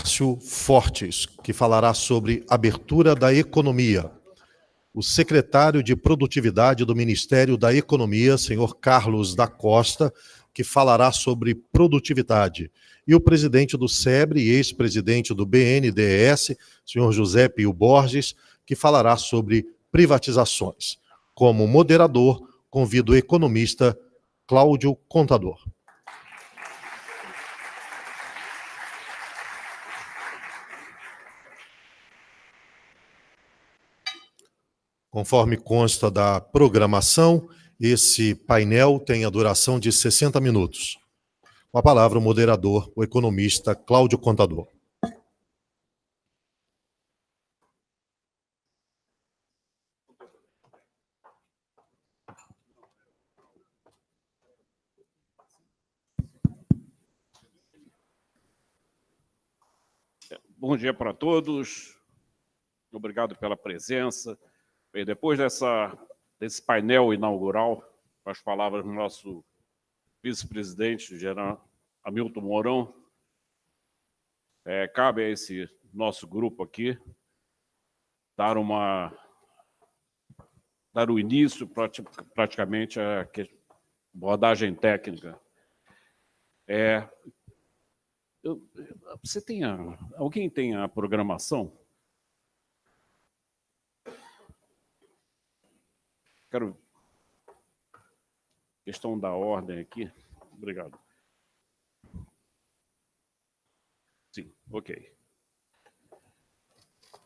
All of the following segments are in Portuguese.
Márcio Fortes, que falará sobre abertura da economia. O secretário de Produtividade do Ministério da Economia, senhor Carlos da Costa, que falará sobre produtividade. E o presidente do SEBRE e ex-presidente do BNDES, senhor José Pio Borges, que falará sobre privatizações. Como moderador, convido o economista Cláudio Contador. Conforme consta da programação, esse painel tem a duração de 60 minutos. Com a palavra, o moderador, o economista Cláudio Contador. Bom dia para todos. Obrigado pela presença. Bem, depois desse painel inaugural, com as palavras do nosso vice-presidente, general Hamilton Mourão, cabe a esse nosso grupo aqui dar o início praticamente à abordagem técnica. Alguém tem a programação? Quero questão da ordem aqui. Obrigado. Sim, ok.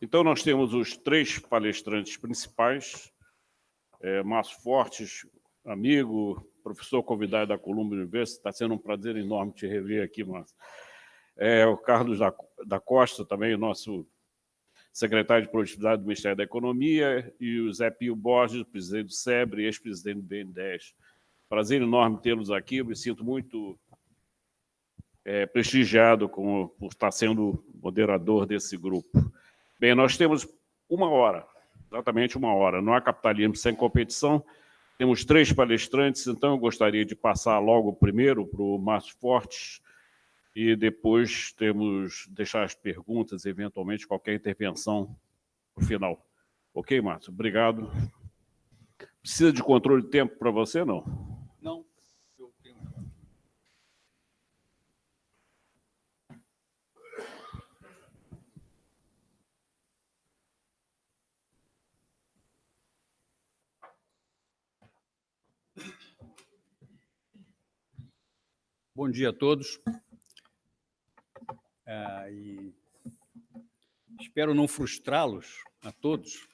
Então, nós temos os três palestrantes principais. Márcio Fortes, amigo, professor convidado da Columbia University. Está sendo um prazer enorme te rever aqui, Márcio. O Carlos da Costa, também o nosso secretário de Produtividade do Ministério da Economia, e o Zé Pio Borges, presidente do SEBRE e ex-presidente do BNDES. Prazer enorme tê-los aqui, eu me sinto muito prestigiado por estar sendo moderador desse grupo. Bem, nós temos uma hora, exatamente uma hora, não há capitalismo sem competição, temos três palestrantes, então eu gostaria de passar logo primeiro para o Márcio Fortes, e depois deixar as perguntas, eventualmente qualquer intervenção no final. Ok, Márcio? Obrigado. Precisa de controle de tempo para você, não? Não. Eu tenho... Bom dia a todos. E espero não frustrá-los a todos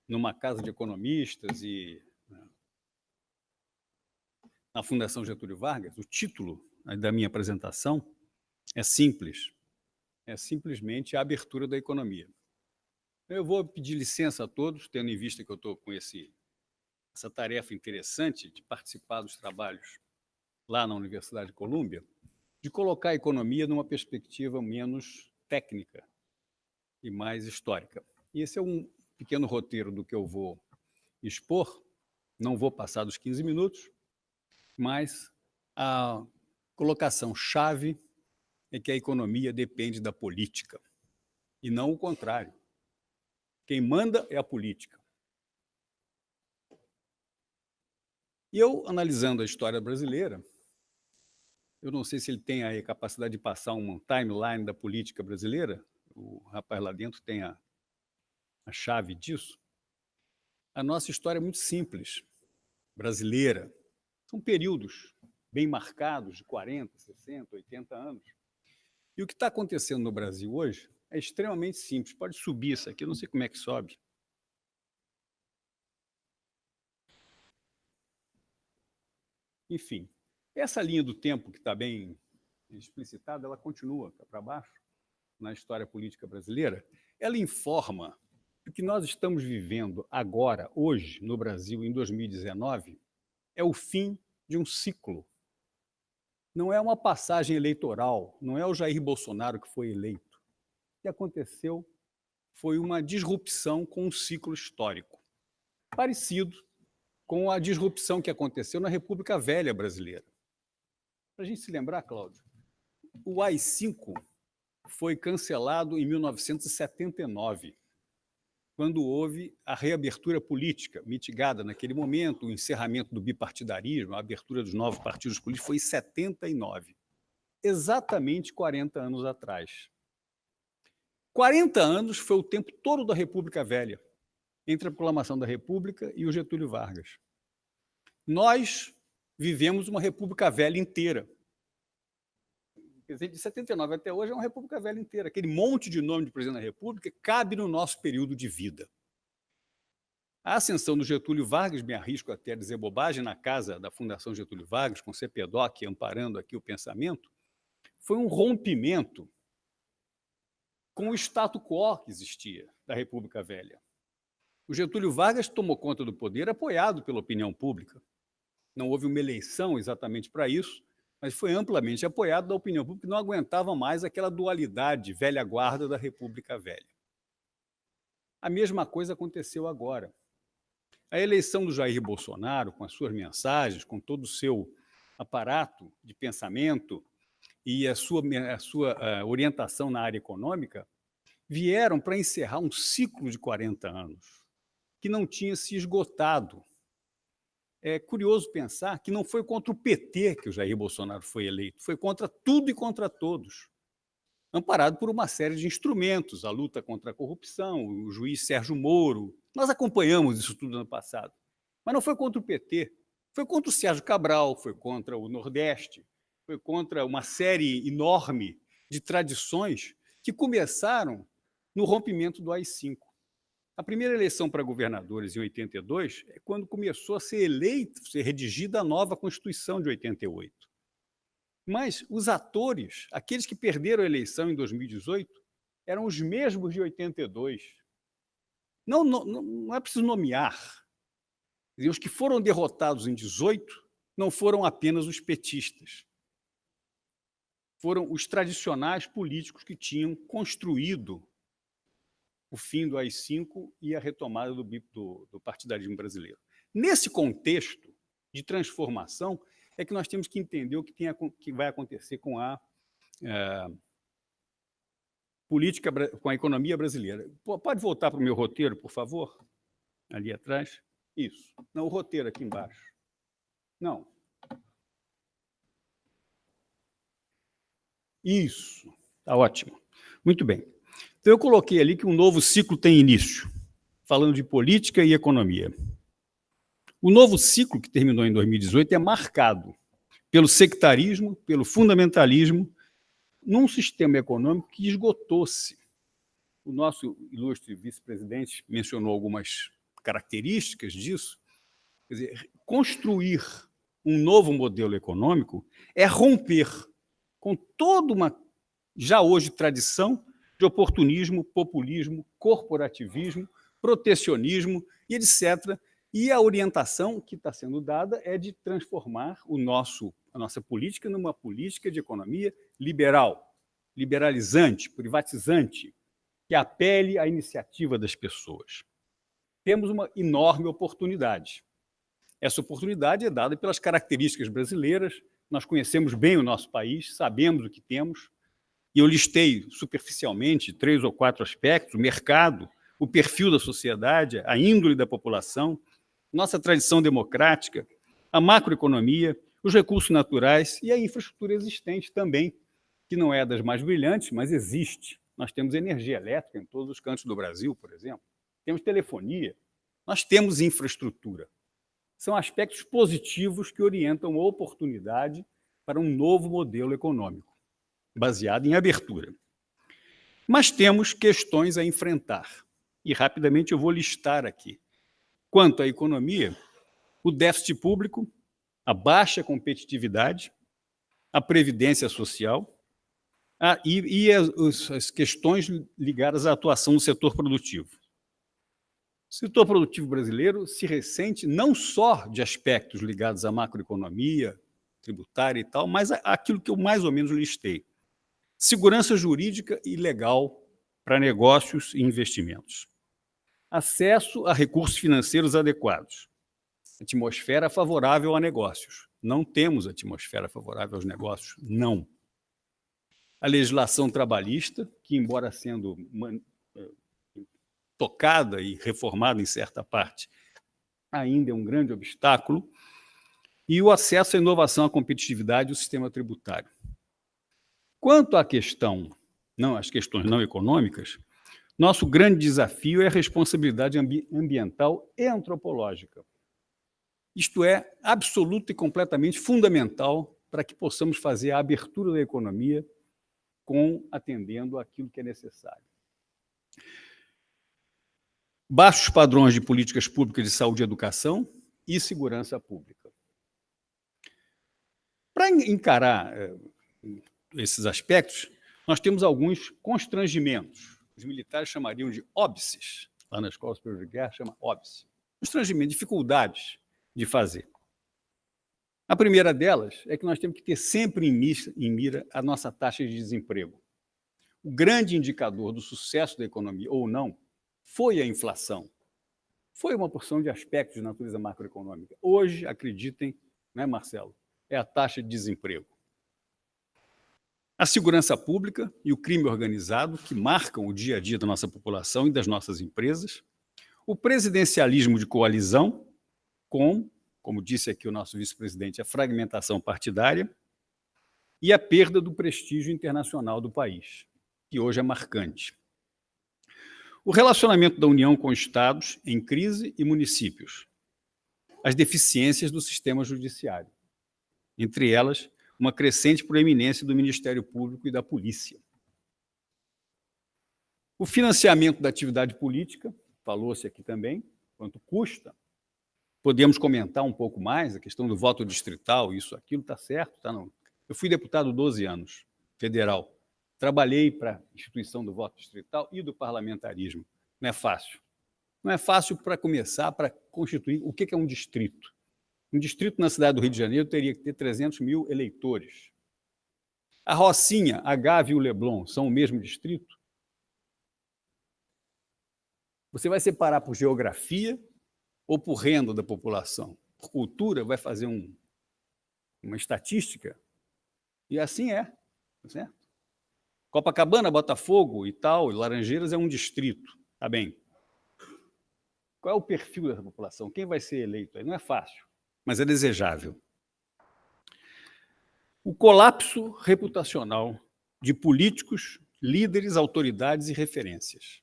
numa casa de economistas e na Fundação Getúlio Vargas. O título da minha apresentação é simples, é simplesmente a abertura da economia. Eu vou pedir licença a todos, tendo em vista que eu estou com essa tarefa interessante de participar dos trabalhos lá na Universidade de Colômbia, de colocar a economia numa perspectiva menos técnica e mais histórica. E esse é um pequeno roteiro do que eu vou expor, não vou passar dos 15 minutos, mas a colocação-chave é que a economia depende da política, e não o contrário. Quem manda é a política. E eu, analisando a história brasileira, eu não sei se ele tem aí a capacidade de passar uma timeline da política brasileira, o rapaz lá dentro tem a chave disso. A nossa história é muito simples, brasileira. São períodos bem marcados de 40, 60, 80 anos. E o que está acontecendo no Brasil hoje é extremamente simples. Pode subir isso aqui, eu não sei como é que sobe. Enfim, essa linha do tempo que está bem explicitada, ela continua para baixo na história política brasileira. Ela informa que o que nós estamos vivendo agora, hoje, no Brasil, em 2019, é o fim de um ciclo. Não é uma passagem eleitoral, não é o Jair Bolsonaro que foi eleito. O que aconteceu foi uma disrupção com um ciclo histórico, parecido com a disrupção que aconteceu na República Velha Brasileira. Para a gente se lembrar, Cláudio, o AI-5 foi cancelado em 1979, quando houve a reabertura política mitigada naquele momento, o encerramento do bipartidarismo, a abertura dos novos partidos políticos foi em 79, exatamente 40 anos atrás. 40 anos foi o tempo todo da República Velha, entre a proclamação da República e o Getúlio Vargas. Nós vivemos uma República Velha inteira. Quer dizer, de 79 até hoje é uma República Velha inteira. Aquele monte de nome de presidente da República cabe no nosso período de vida. A ascensão do Getúlio Vargas, me arrisco até a dizer bobagem, na casa da Fundação Getúlio Vargas, com CPDOC amparando aqui o pensamento, foi um rompimento com o status quo que existia da República Velha. O Getúlio Vargas tomou conta do poder apoiado pela opinião pública. Não houve uma eleição exatamente para isso, mas foi amplamente apoiado da opinião pública, que não aguentava mais aquela dualidade velha guarda da República Velha. A mesma coisa aconteceu agora. A eleição do Jair Bolsonaro, com as suas mensagens, com todo o seu aparato de pensamento e a sua orientação na área econômica, vieram para encerrar um ciclo de 40 anos que não tinha se esgotado. É curioso pensar que não foi contra o PT que o Jair Bolsonaro foi eleito, foi contra tudo e contra todos, amparado por uma série de instrumentos, a luta contra a corrupção, o juiz Sérgio Moro. Nós acompanhamos isso tudo no ano passado. Mas não foi contra o PT, foi contra o Sérgio Cabral, foi contra o Nordeste, foi contra uma série enorme de tradições que começaram no rompimento do AI-5. A primeira eleição para governadores, em 82, é quando começou a ser eleita, ser redigida a nova Constituição de 88. Mas os atores, aqueles que perderam a eleição em 2018, eram os mesmos de 82. Não é preciso nomear. Os que foram derrotados em 18 não foram apenas os petistas. Foram os tradicionais políticos que tinham construído o fim do AI-5 e a retomada do partidarismo brasileiro. Nesse contexto de transformação, é que nós temos que entender o que vai acontecer com a política, com a economia brasileira. Pode voltar para o meu roteiro, por favor? Ali atrás. Isso. Não, o roteiro aqui embaixo. Não. Isso. Está ótimo. Muito bem. Então, eu coloquei ali que um novo ciclo tem início, falando de política e economia. O novo ciclo, que terminou em 2018, é marcado pelo sectarismo, pelo fundamentalismo, num sistema econômico que esgotou-se. O nosso ilustre vice-presidente mencionou algumas características disso. Quer dizer, construir um novo modelo econômico é romper com toda uma, já hoje, tradição de oportunismo, populismo, corporativismo, protecionismo e etc. E a orientação que está sendo dada é de transformar a nossa política numa política de economia liberal, liberalizante, privatizante, que apele à iniciativa das pessoas. Temos uma enorme oportunidade. Essa oportunidade é dada pelas características brasileiras, nós conhecemos bem o nosso país, sabemos o que temos, e eu listei superficialmente 3 ou 4 aspectos: o mercado, o perfil da sociedade, a índole da população, nossa tradição democrática, a macroeconomia, os recursos naturais e a infraestrutura existente também, que não é das mais brilhantes, mas existe. Nós temos energia elétrica em todos os cantos do Brasil, por exemplo. Temos telefonia. Nós temos infraestrutura. São aspectos positivos que orientam a oportunidade para um novo modelo econômico, baseado em abertura. Mas temos questões a enfrentar. E, rapidamente, eu vou listar aqui. Quanto à economia, o déficit público, a baixa competitividade, a previdência social e as questões ligadas à atuação no setor produtivo. O setor produtivo brasileiro se ressente não só de aspectos ligados à macroeconomia, tributária e tal, mas aquilo que eu mais ou menos listei. Segurança jurídica e legal para negócios e investimentos. Acesso a recursos financeiros adequados. Atmosfera favorável a negócios. Não temos atmosfera favorável aos negócios, não. a legislação trabalhista, que, embora sendo tocada e reformada em certa parte, ainda é um grande obstáculo, e o acesso à inovação, à competitividade e o sistema tributário. Quanto à questão, as questões não econômicas, nosso grande desafio é a responsabilidade ambiental e antropológica. Isto é absoluto e completamente fundamental para que possamos fazer a abertura da economia atendendo àquilo que é necessário. Baixos padrões de políticas públicas de saúde e educação e segurança pública. Para encarar esses aspectos, nós temos alguns constrangimentos. Os militares chamariam de óbices. Lá na Escola Superior de Guerra chama óbice. Constrangimentos, dificuldades de fazer. A primeira delas é que nós temos que ter sempre em mira a nossa taxa de desemprego. O grande indicador do sucesso da economia, ou não, foi a inflação. Foi uma porção de aspectos de natureza macroeconômica. Hoje, acreditem, né, Marcelo, é a taxa de desemprego. A segurança pública e o crime organizado, que marcam o dia a dia da nossa população e das nossas empresas. O presidencialismo de coalizão, como disse aqui o nosso vice-presidente, a fragmentação partidária e a perda do prestígio internacional do país, que hoje é marcante. O relacionamento da União com estados em crise e municípios. As deficiências do sistema judiciário. Entre elas, uma crescente proeminência do Ministério Público e da Polícia. O financiamento da atividade política, falou-se aqui também, quanto custa. Podemos comentar um pouco mais a questão do voto distrital, isso, aquilo, está certo? Tá, não. Eu fui deputado 12 anos, federal. Trabalhei para a instituição do voto distrital e do parlamentarismo. Não é fácil. Não é fácil para começar, para constituir o que é um distrito. Um distrito na cidade do Rio de Janeiro teria que ter 300 mil eleitores. A Rocinha, a Gávea e o Leblon são o mesmo distrito? Você vai separar por geografia ou por renda da população? Por cultura, vai fazer uma estatística? E assim é, certo? Copacabana, Botafogo e tal, Laranjeiras é um distrito, tá bem. Qual é o perfil dessa população? Quem vai ser eleito aí? Não é fácil, mas é desejável. O colapso reputacional de políticos, líderes, autoridades e referências.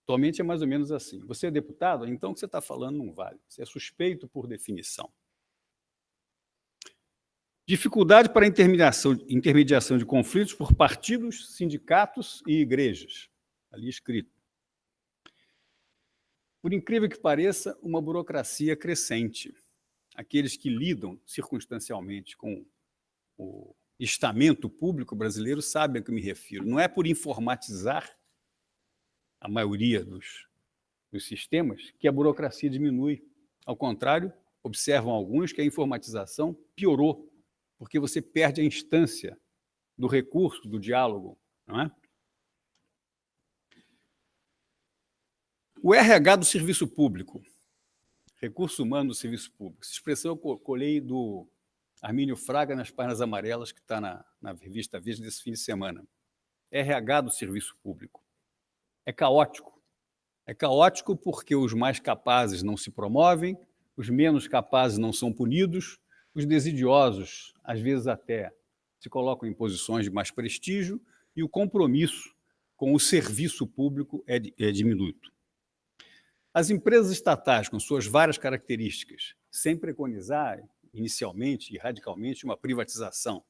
Atualmente é mais ou menos assim. Você é deputado? Então o que você está falando não vale. Você é suspeito por definição. Dificuldade para intermediação de conflitos por partidos, sindicatos e igrejas. Ali escrito. Por incrível que pareça, uma burocracia crescente. Aqueles que lidam circunstancialmente com o estamento público brasileiro sabem a que me refiro. Não é por informatizar a maioria dos sistemas que a burocracia diminui. Ao contrário, observam alguns que a informatização piorou, porque você perde a instância do recurso, do diálogo, não é? O RH do serviço público, recurso humano do serviço público, essa expressão eu colei do Armínio Fraga nas páginas amarelas, que está na revista Veja desse fim de semana. RH do serviço público. É caótico. É caótico porque os mais capazes não se promovem, os menos capazes não são punidos, os desidiosos, às vezes até, se colocam em posições de mais prestígio e o compromisso com o serviço público é diminuto. As empresas estatais, com suas várias características, sem preconizar inicialmente e radicalmente uma privatização,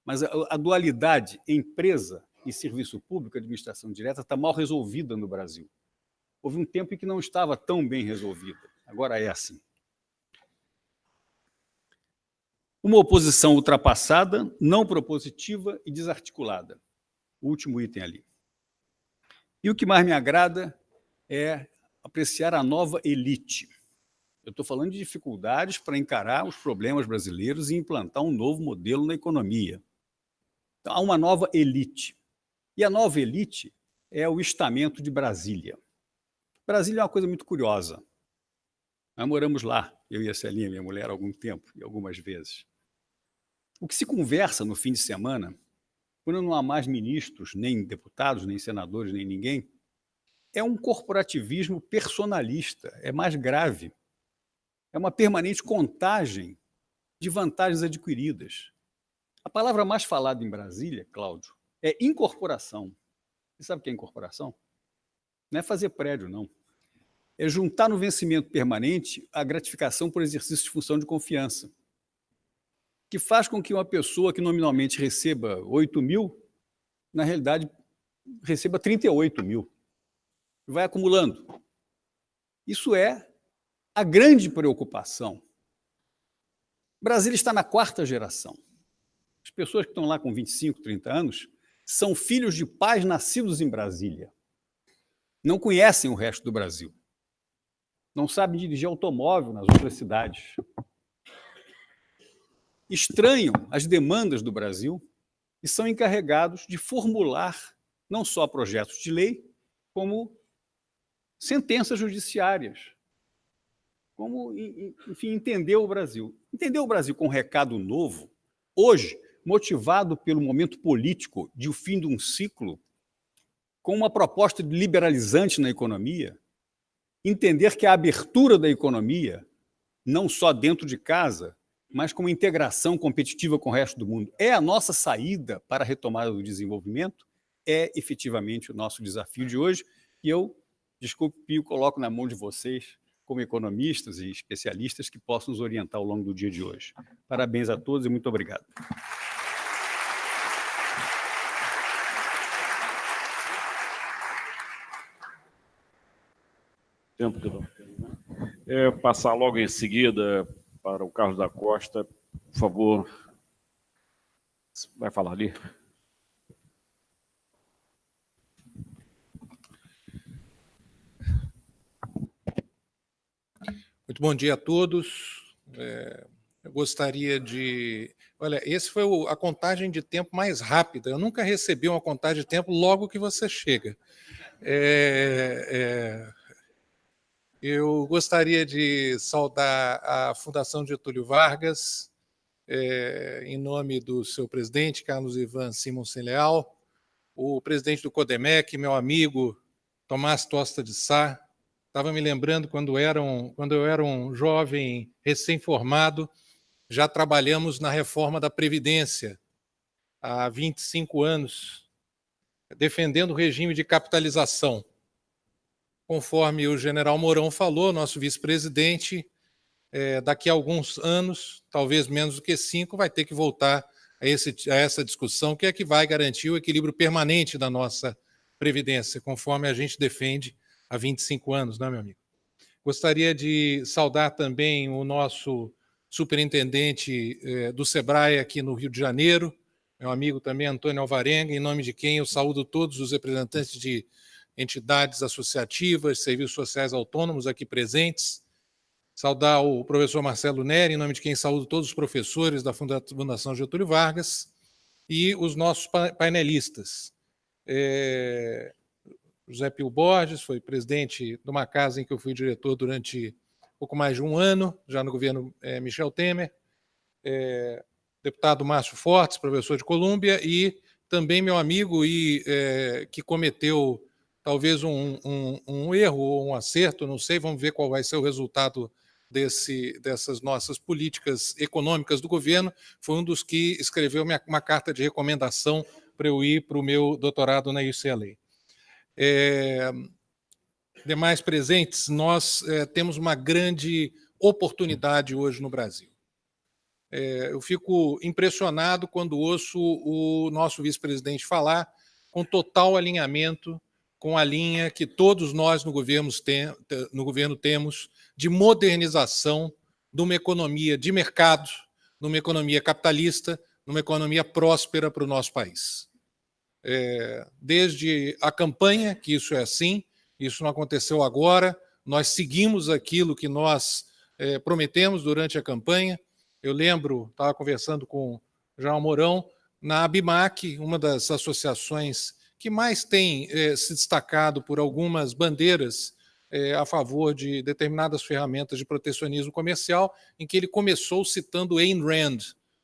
mas a dualidade empresa e serviço público, administração direta, está mal resolvida no Brasil. Houve um tempo em que não estava tão bem resolvida, agora é assim. Uma oposição ultrapassada, não propositiva e desarticulada. O último item ali. E o que mais me agrada é apreciar a nova elite. Eu estou falando de dificuldades para encarar os problemas brasileiros e implantar um novo modelo na economia. Então, há uma nova elite. E a nova elite é o estamento de Brasília. Brasília é uma coisa muito curiosa. Nós moramos lá, eu e a Celinha, minha mulher, há algum tempo, e algumas vezes. O que se conversa no fim de semana quando não há mais ministros, nem deputados, nem senadores, nem ninguém, é um corporativismo personalista, é mais grave. É uma permanente contagem de vantagens adquiridas. A palavra mais falada em Brasília, Cláudio, é incorporação. Você sabe o que é incorporação? Não é fazer prédio, não. É juntar no vencimento permanente a gratificação por exercício de função de confiança, que faz com que uma pessoa que nominalmente receba 8 mil, na realidade, receba 38 mil. Vai acumulando. Isso é a grande preocupação. Brasília está na 4ª geração. As pessoas que estão lá com 25, 30 anos são filhos de pais nascidos em Brasília. Não conhecem o resto do Brasil. Não sabem dirigir automóvel nas outras cidades. Estranham as demandas do Brasil e são encarregados de formular não só projetos de lei, como sentenças judiciárias, como, enfim, entender o Brasil. Entender o Brasil com um recado novo, hoje, motivado pelo momento político de o fim de um ciclo, com uma proposta liberalizante na economia, entender que a abertura da economia, não só dentro de casa, mas com uma integração competitiva com o resto do mundo, é a nossa saída para a retomada do desenvolvimento, é efetivamente o nosso desafio de hoje, e eu, desculpe, coloco na mão de vocês, como economistas e especialistas, que possam nos orientar ao longo do dia de hoje. Parabéns a todos e muito obrigado. Tempo que não. Passar logo em seguida para o Carlos da Costa, por favor. Vai falar ali? Muito bom dia a todos. Eu gostaria de... Olha, esse foi a contagem de tempo mais rápida. Eu nunca recebi uma contagem de tempo logo que você chega. Eu gostaria de saudar a Fundação Getúlio Vargas, em nome do seu presidente, Carlos Ivan Simonsen Leal, o presidente do CODEMEC, meu amigo Tomás Tosta de Sá. Estava me lembrando quando eu era um jovem recém-formado, já trabalhamos na reforma da Previdência há 25 anos, defendendo o regime de capitalização. Conforme o general Mourão falou, nosso vice-presidente, daqui a alguns anos, talvez menos do que 5, vai ter que voltar a essa discussão, que é que vai garantir o equilíbrio permanente da nossa Previdência, conforme a gente defende há 25 anos, não é, meu amigo? Gostaria de saudar também o nosso superintendente do SEBRAE aqui no Rio de Janeiro, meu amigo também Antônio Alvarenga, em nome de quem eu saúdo todos os representantes de entidades associativas, serviços sociais autônomos aqui presentes. Saudar o professor Marcelo Neri, em nome de quem saúdo todos os professores da Fundação Getúlio Vargas e os nossos painelistas. José Pio Borges foi presidente de uma casa em que eu fui diretor durante pouco mais de um ano, já no governo Michel Temer, deputado Márcio Fortes, professor de Colômbia, e também meu amigo que cometeu talvez um erro ou um acerto, não sei, vamos ver qual vai ser o resultado dessas nossas políticas econômicas do governo, foi um dos que escreveu uma carta de recomendação para eu ir para o meu doutorado na UCLA. Demais presentes, nós temos uma grande oportunidade hoje no Brasil. Eu fico impressionado quando ouço o nosso vice-presidente falar com total alinhamento com a linha que todos nós no governo temos de modernização de uma economia de mercado, numa economia capitalista, numa economia próspera para o nosso país. Desde a campanha, que isso é assim, isso não aconteceu agora, nós seguimos aquilo que nós prometemos durante a campanha. Eu lembro, estava conversando com o João Mourão, na ABIMAC, uma das associações que mais tem se destacado por algumas bandeiras a favor de determinadas ferramentas de protecionismo comercial, em que ele começou citando Ayn Rand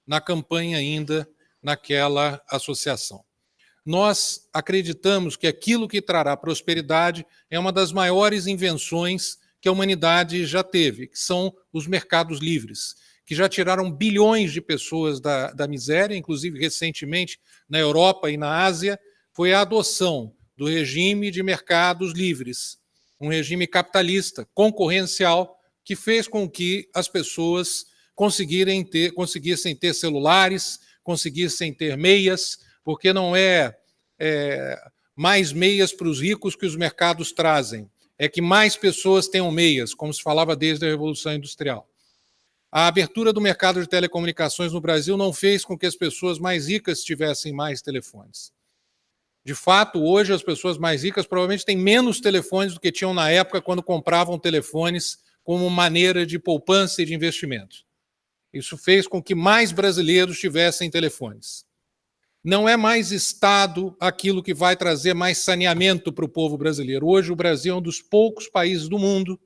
na campanha ainda naquela associação. nós acreditamos que aquilo que trará prosperidade é uma das maiores invenções que a humanidade já teve, que são os mercados livres, que já tiraram bilhões de pessoas da miséria, inclusive recentemente na Europa e na Ásia, foi a adoção do regime de mercados livres, um regime capitalista, concorrencial, que fez com que as pessoas conseguissem ter celulares, conseguissem ter meias, porque não é mais meias para os ricos que os mercados trazem, é que mais pessoas tenham meias, como se falava desde a Revolução Industrial. A abertura do mercado de telecomunicações no Brasil não fez com que as pessoas mais ricas tivessem mais telefones. De fato, hoje as pessoas mais ricas provavelmente têm menos telefones do que tinham na época quando compravam telefones como maneira de poupança e de investimento. Isso fez com que mais brasileiros tivessem telefones. Não é mais Estado aquilo que vai trazer mais saneamento para o povo brasileiro. Hoje o Brasil é um dos poucos países do mundo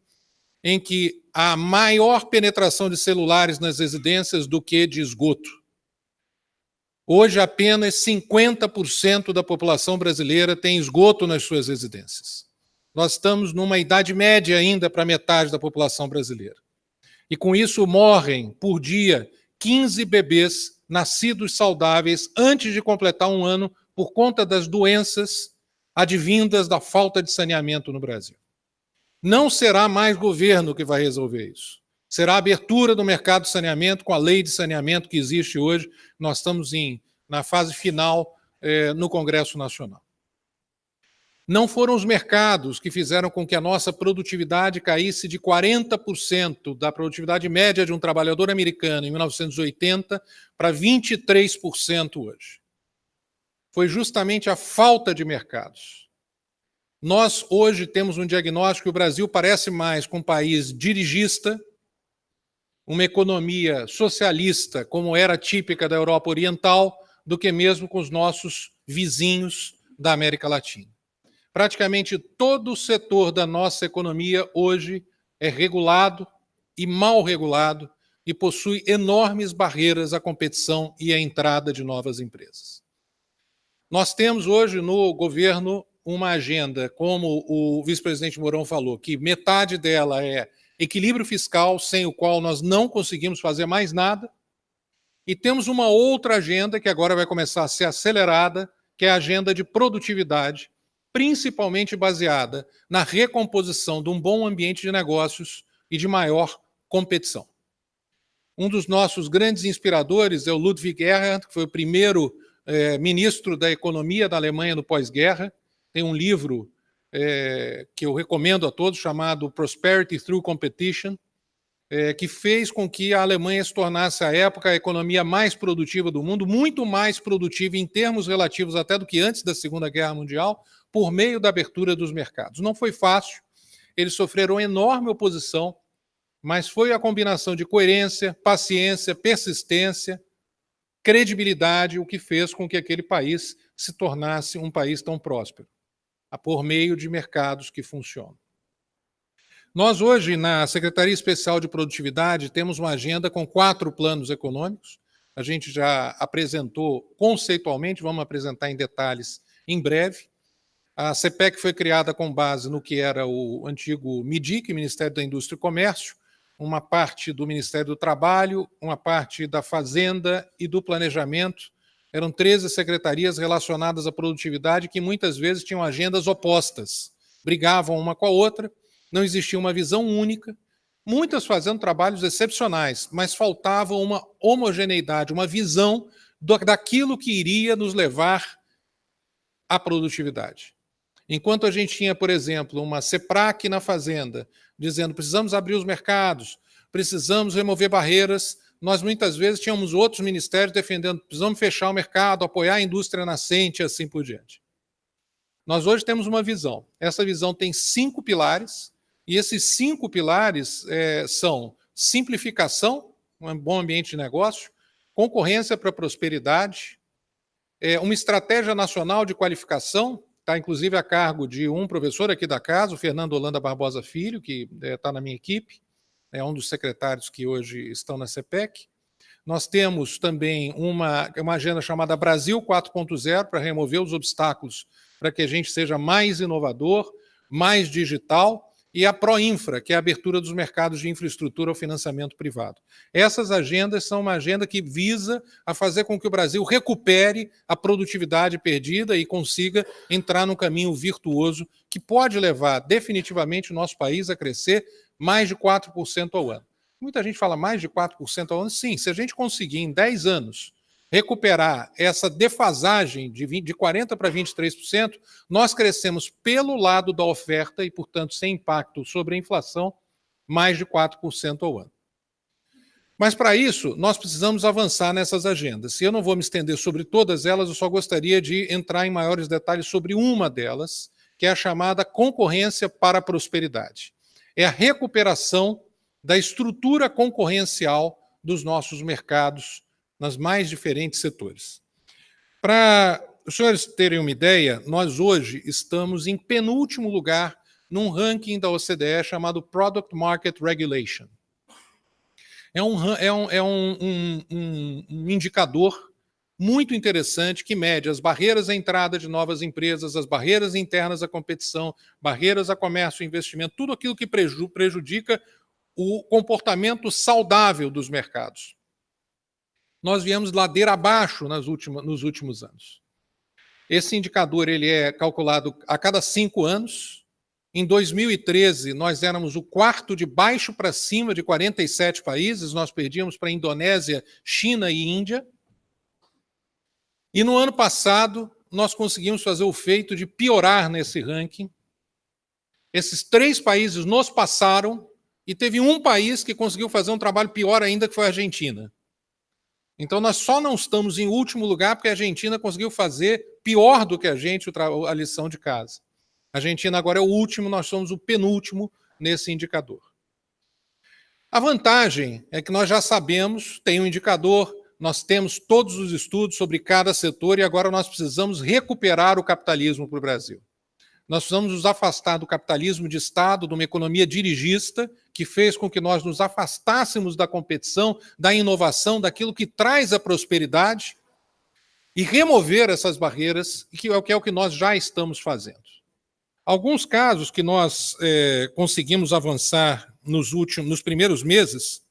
em que há maior penetração de celulares nas residências do que de esgoto. Hoje apenas 50% da população brasileira tem esgoto nas suas residências. Nós estamos numa idade média ainda para metade da população brasileira. E com isso morrem por dia 15 bebês nascidos saudáveis antes de completar um ano por conta das doenças advindas da falta de saneamento no Brasil. Não será mais governo que vai resolver isso. Será a abertura do mercado de saneamento com a lei de saneamento que existe hoje. Nós estamos na fase final no Congresso Nacional. Não foram os mercados que fizeram com que a nossa produtividade caísse de 40% da produtividade média de um trabalhador americano em 1980 para 23% hoje. Foi justamente a falta de mercados. Nós hoje temos um diagnóstico que o Brasil parece mais com um país dirigista, uma economia socialista, como era típica da Europa Oriental, do que mesmo com os nossos vizinhos da América Latina. Praticamente todo o setor da nossa economia hoje é regulado e mal regulado e possui enormes barreiras à competição e à entrada de novas empresas. Nós temos hoje no governo uma agenda, como o vice-presidente Mourão falou, que metade dela é equilíbrio fiscal, sem o qual nós não conseguimos fazer mais nada, e temos uma outra agenda que agora vai começar a ser acelerada, que é a agenda de produtividade, principalmente baseada na recomposição de um bom ambiente de negócios e de maior competição. Um dos nossos grandes inspiradores é o Ludwig Erhard, que foi o primeiro ministro da economia da Alemanha no pós-guerra. Tem um livro que eu recomendo a todos, chamado Prosperity Through Competition, que fez com que a Alemanha se tornasse, à época, a economia mais produtiva do mundo, muito mais produtiva em termos relativos até do que antes da Segunda Guerra Mundial, por meio da abertura dos mercados. Não foi fácil, eles sofreram enorme oposição, mas foi a combinação de coerência, paciência, persistência, credibilidade, o que fez com que aquele país se tornasse um país tão próspero, por meio de mercados que funcionam. Nós hoje, na Secretaria Especial de Produtividade, temos uma agenda com 4 planos econômicos. A gente já apresentou conceitualmente, vamos apresentar em detalhes em breve. A CPEC foi criada com base no que era o antigo MIDIC, Ministério da Indústria e Comércio, uma parte do Ministério do Trabalho, uma parte da Fazenda e do Planejamento. Eram 13 secretarias relacionadas à produtividade que muitas vezes tinham agendas opostas, brigavam uma com a outra, não existia uma visão única, muitas fazendo trabalhos excepcionais, mas faltava uma homogeneidade, uma visão daquilo que iria nos levar à produtividade. Enquanto a gente tinha, por exemplo, uma CEPRAC na Fazenda, dizendo precisamos abrir os mercados, precisamos remover barreiras, nós muitas vezes tínhamos outros ministérios defendendo precisamos fechar o mercado, apoiar a indústria nascente e assim por diante. Nós hoje temos uma visão. Essa visão tem 5 pilares, e esses 5 pilares são simplificação, um bom ambiente de negócio, concorrência para a prosperidade, uma estratégia nacional de qualificação, está inclusive a cargo de um professor aqui da casa, o Fernando Holanda Barbosa Filho, que está na minha equipe, é um dos secretários que hoje estão na CPEC. Nós temos também uma agenda chamada Brasil 4.0 para remover os obstáculos para que a gente seja mais inovador, mais digital, e a Proinfra, que é a abertura dos mercados de infraestrutura ao financiamento privado. Essas agendas são uma agenda que visa a fazer com que o Brasil recupere a produtividade perdida e consiga entrar num caminho virtuoso que pode levar definitivamente o nosso país a crescer mais de 4% ao ano. Muita gente fala mais de 4% ao ano. Sim, se a gente conseguir em 10 anos recuperar essa defasagem de 40% para 23%, nós crescemos pelo lado da oferta e, portanto, sem impacto sobre a inflação, mais de 4% ao ano. Mas, para isso, nós precisamos avançar nessas agendas. E eu não vou me estender sobre todas elas, eu só gostaria de entrar em maiores detalhes sobre uma delas, que é a chamada concorrência para a prosperidade. É a recuperação da estrutura concorrencial dos nossos mercados nas mais diferentes setores. Para os senhores terem uma ideia, nós hoje estamos em penúltimo lugar num ranking da OCDE chamado Product Market Regulation. É um indicador muito interessante que mede as barreiras à entrada de novas empresas, as barreiras internas à competição, barreiras a comércio e investimento, tudo aquilo que prejudica o comportamento saudável dos mercados. Nós viemos ladeira abaixo nos últimos anos. Esse indicador ele é calculado a cada 5 anos. Em 2013, nós éramos o quarto de baixo para cima de 47 países, nós perdíamos para a Indonésia, China e Índia. E no ano passado, nós conseguimos fazer o feito de piorar nesse ranking. Esses 3 países nos passaram e teve um país que conseguiu fazer um trabalho pior ainda, que foi a Argentina. Então, nós só não estamos em último lugar porque a Argentina conseguiu fazer pior do que a gente a lição de casa. A Argentina agora é o último, nós somos o penúltimo nesse indicador. A vantagem é que nós já sabemos, tem um indicador, nós temos todos os estudos sobre cada setor e agora nós precisamos recuperar o capitalismo para o Brasil. Nós precisamos nos afastar do capitalismo de Estado, de uma economia dirigista, que fez com que nós nos afastássemos da competição, da inovação, daquilo que traz a prosperidade, e remover essas barreiras, que é o que nós já estamos fazendo. Alguns casos que nós conseguimos avançar nos primeiros meses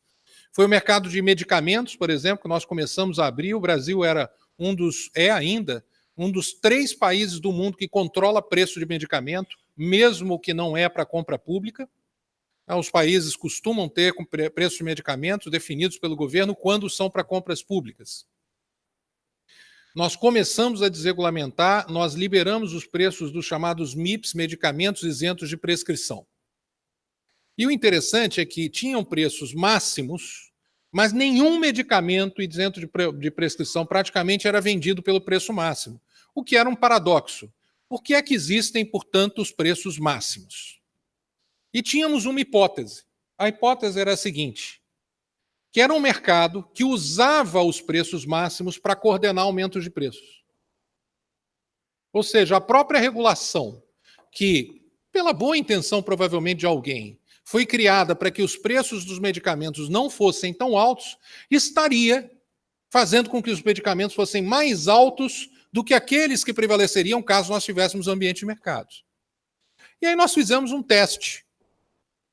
foi o mercado de medicamentos, por exemplo, que nós começamos a abrir. O Brasil era ainda um dos 3 países do mundo que controla preço de medicamento, mesmo que não é para compra pública. Os países costumam ter preços de medicamentos definidos pelo governo quando são para compras públicas. Nós começamos a desregulamentar, nós liberamos os preços dos chamados MIPs, medicamentos isentos de prescrição. E o interessante é que tinham preços máximos, mas nenhum medicamento isento de prescrição praticamente era vendido pelo preço máximo, o que era um paradoxo. Por que é que existem, portanto, os preços máximos? E tínhamos uma hipótese. A hipótese era a seguinte, que era um mercado que usava os preços máximos para coordenar aumentos de preços. Ou seja, a própria regulação, que, pela boa intenção provavelmente de alguém, foi criada para que os preços dos medicamentos não fossem tão altos, estaria fazendo com que os medicamentos fossem mais altos do que aqueles que prevaleceriam caso nós tivéssemos ambiente de mercado. E aí nós fizemos um teste.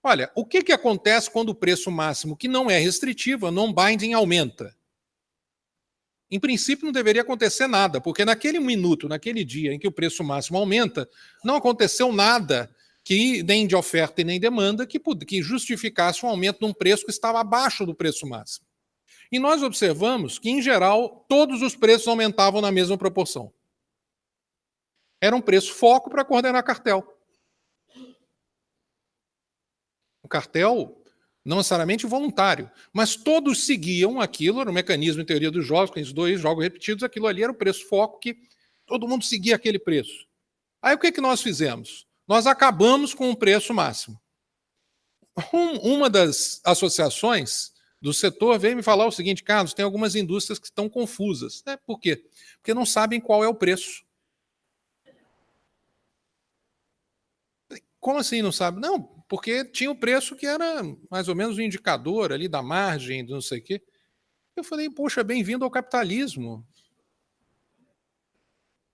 Olha, o que acontece quando o preço máximo, que não é restritivo, a non-binding, aumenta? Em princípio, não deveria acontecer nada, porque naquele minuto, naquele dia em que o preço máximo aumenta, não aconteceu nada que nem de oferta e nem demanda que justificasse um aumento num preço que estava abaixo do preço máximo. E nós observamos que, em geral, todos os preços aumentavam na mesma proporção. Era um preço foco para coordenar cartel. O cartel não necessariamente voluntário, mas todos seguiam aquilo, era um mecanismo em teoria dos jogos, com os 2 jogos repetidos, aquilo ali era o preço foco que todo mundo seguia aquele preço. Aí o que nós fizemos? Nós acabamos com o preço máximo. Uma das associações do setor veio me falar o seguinte, Carlos, tem algumas indústrias que estão confusas. Por quê? Porque não sabem qual é o preço. Como assim não sabe? Não, porque tinha o preço que era mais ou menos o indicador ali da margem, do não sei o quê. Eu falei, poxa, bem-vindo ao capitalismo.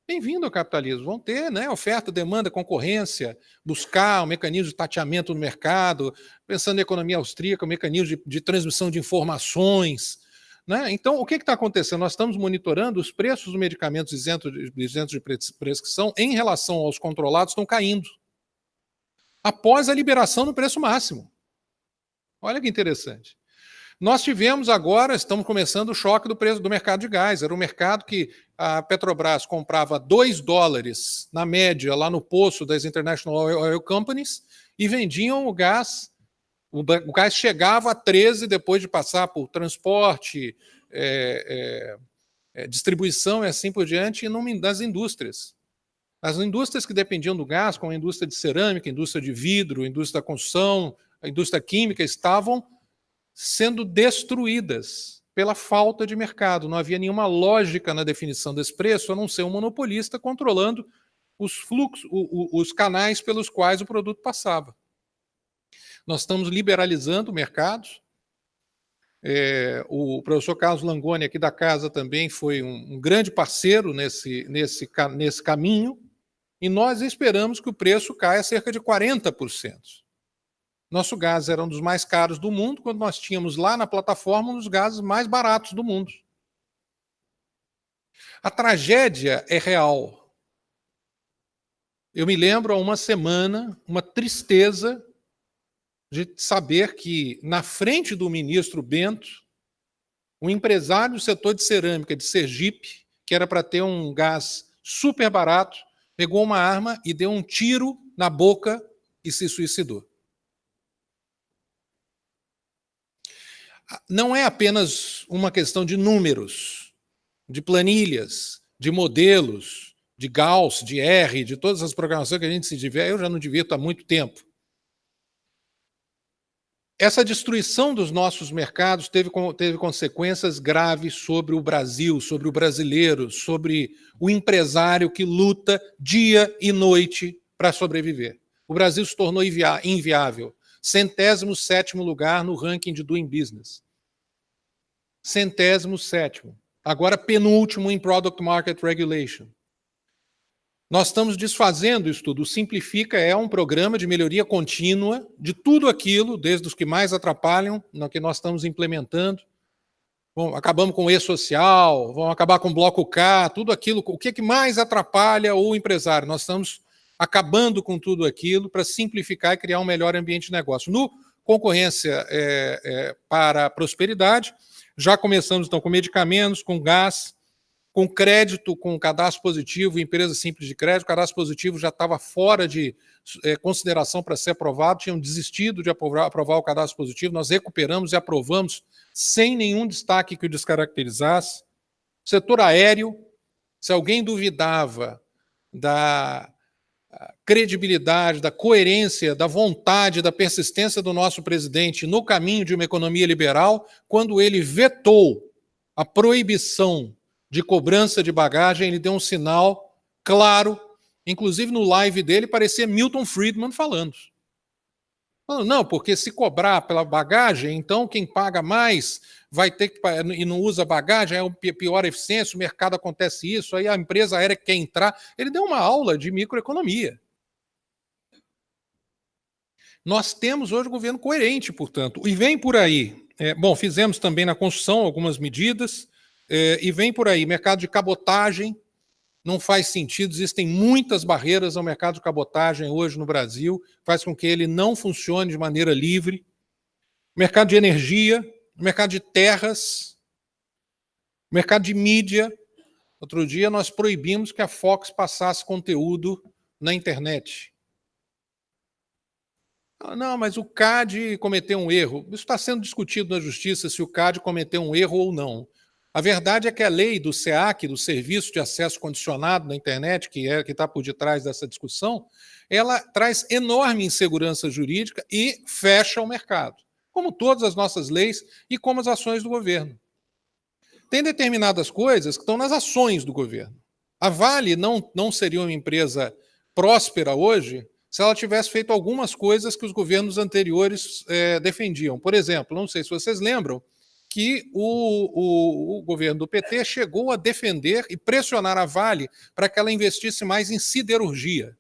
Bem-vindo ao capitalismo. Vão ter, né, oferta, demanda, concorrência, buscar um mecanismo de tateamento no mercado, pensando em economia austríaca, um mecanismo de transmissão de informações. Né? Então, o que está acontecendo? Nós estamos monitorando os preços dos medicamentos isentos de prescrição em relação aos controlados estão caindo. Após a liberação no preço máximo. Olha que interessante. Nós tivemos agora, estamos começando o choque do preço do mercado de gás. Era um mercado que a Petrobras comprava $2 na média lá no poço das International Oil Companies e vendiam o gás. O gás chegava a 13 depois de passar por transporte, distribuição e assim por diante, das indústrias. As indústrias que dependiam do gás, como a indústria de cerâmica, a indústria de vidro, a indústria da construção, a indústria química, estavam sendo destruídas pela falta de mercado. Não havia nenhuma lógica na definição desse preço, a não ser um monopolista controlando os fluxos, os canais pelos quais o produto passava. Nós estamos liberalizando o mercado. O professor Carlos Langoni, aqui da casa, também foi um grande parceiro nesse caminho, e nós esperamos que o preço caia cerca de 40%. Nosso gás era um dos mais caros do mundo, quando nós tínhamos lá na plataforma um dos gases mais baratos do mundo. A tragédia é real. Eu me lembro há uma semana, uma tristeza de saber que, na frente do ministro Bento, um empresário do setor de cerâmica de Sergipe, que era para ter um gás super barato, pegou uma arma e deu um tiro na boca e se suicidou. Não é apenas uma questão de números, de planilhas, de modelos, de Gauss, de R, de todas as programações que a gente se diverte. Eu já não divirto há muito tempo. Essa destruição dos nossos mercados teve consequências graves sobre o Brasil, sobre o brasileiro, sobre o empresário que luta dia e noite para sobreviver. O Brasil se tornou inviável. 107º lugar no ranking de Doing Business. 107º. Agora penúltimo em Product Market Regulation. Nós estamos desfazendo isso tudo. O Simplifica é um programa de melhoria contínua de tudo aquilo, desde os que mais atrapalham, no que nós estamos implementando. Bom, acabamos com o E-Social, vamos acabar com o Bloco K, tudo aquilo. O que é que mais atrapalha o empresário? Nós estamos acabando com tudo aquilo para simplificar e criar um melhor ambiente de negócio. No Concorrência para a Prosperidade, já começamos então com medicamentos, com gás, com crédito, com cadastro positivo, empresa simples de crédito. O cadastro positivo já estava fora de consideração para ser aprovado, tinham desistido de aprovar o cadastro positivo, nós recuperamos e aprovamos sem nenhum destaque que o descaracterizasse. Setor aéreo, se alguém duvidava da credibilidade, da coerência, da vontade, da persistência do nosso presidente no caminho de uma economia liberal, quando ele vetou a proibição de cobrança de bagagem, ele deu um sinal claro, inclusive no live dele parecia Milton Friedman falando. Não, porque se cobrar pela bagagem, então quem paga mais vai ter que, e não usa bagagem, é pior eficiência, o mercado acontece isso, aí a empresa aérea quer entrar. Ele deu uma aula de microeconomia. Nós temos hoje um governo coerente, portanto, e vem por aí. Bom, fizemos também na construção algumas medidas, e vem por aí, mercado de cabotagem, não faz sentido, existem muitas barreiras ao mercado de cabotagem hoje no Brasil, faz com que ele não funcione de maneira livre. Mercado de energia, mercado de terras, mercado de mídia. Outro dia nós proibimos que a Fox passasse conteúdo na internet. Não, mas o CAD cometeu um erro. Isso está sendo discutido na justiça se o CAD cometeu um erro ou não. A verdade é que a lei do SEAC, do Serviço de Acesso Condicionado na internet, que está por detrás dessa discussão, ela traz enorme insegurança jurídica e fecha o mercado, como todas as nossas leis e como as ações do governo. Tem determinadas coisas que estão nas ações do governo. A Vale não seria uma empresa próspera hoje se ela tivesse feito algumas coisas que os governos anteriores defendiam. Por exemplo, não sei se vocês lembram, que o governo do PT chegou a defender e pressionar a Vale para que ela investisse mais em siderurgia.